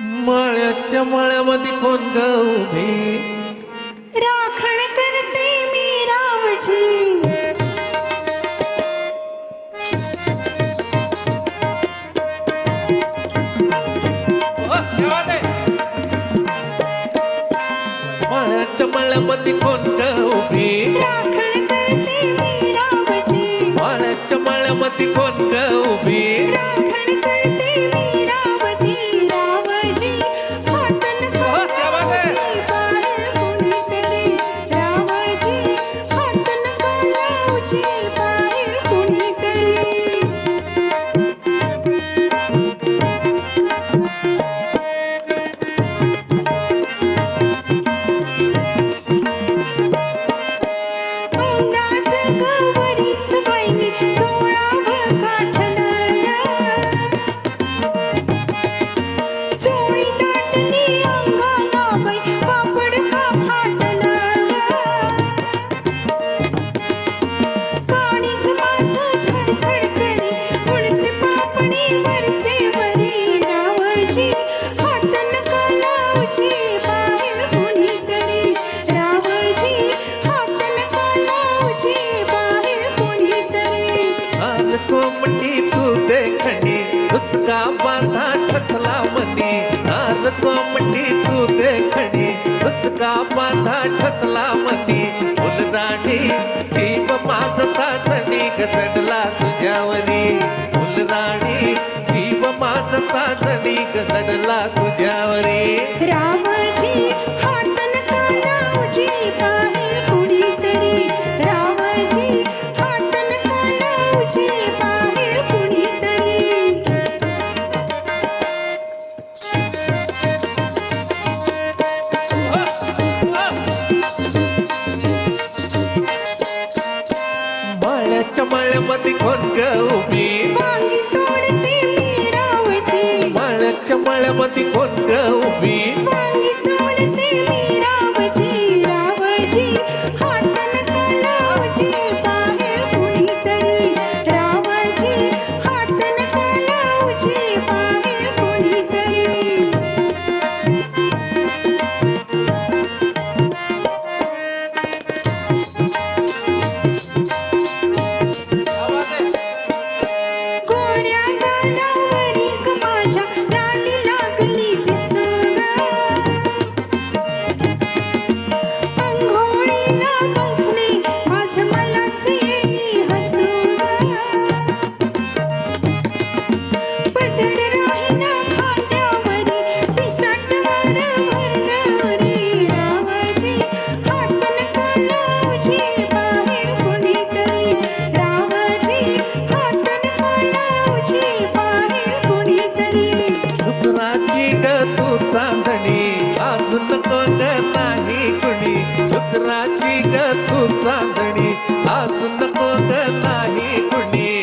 माळ्याच्या माळ्यामध्ये कोण ग उभी? राखण करते मी रावजी. माळ्याच्या माळ्यामध्ये कोण ग उभी? राखण करते मी रावजी. माळ्याच्या माळ्यामध्ये कोण ग उभी? राखण करते मी रावजी. रावजी हातन कालावजी बाहेर कुणीतरी. रावजी हातन कालावजी बाहेर कुणीतरी. अंगाच गवरीस बाईनी सोळाव काठन चोळी दाटली अंगाला बाई कापड का फाटन काळीज माझं धडधड करी उडते पापणी वरचे वरी. रावजी हातन कालावजी बाहेर कुणीतरी. रावजी हातन कालावजी बाहेर कुणीतरी. लाल कोमटी तू देखणी उसका बांधा ठसला मनी. लाल कोमटी तू देखणी उसका बांधा ठसला मनी. फुलराणी जीव माझ साजणी गजडला तुझ्यावरी. फुलराणी जीव माझ साजणी गजडला तुझ्यावरी. रावजी हातन कालावजी बाहेर कुणीतरी. रावजी हातन कालावजी बाहेर कुणीतरी. माळ्याच्या माळ्यामध्ये कोण ग उभी? वांगी तोडते मी रावजी. माळ्याच्या माळ्यामध्ये कोण ग उभी? वांगी तोडते मी रावजी. रावजी हातन कालावजी बाहेर कुणीतरी. रावजी हातन कालावजी बाहेर कुणीतरी. गोऱ्या गालावरी ग माझ्या लाली लागली दिसून. अंघोळीला बसले माझ मलाच येई हसून. पदर राहीना खांद्यावरी पिसाटवर भरणारी. रावजी हातन कालावजी बाहेर कुणीतरी. रावजी हातन कालावजी बाहेर कुणीतरी. शुक्राची ग तू चांदणी अजून कोण नाही कुणी. शुक्राची ग तू चांदणी अजून कोण नाही कुणी.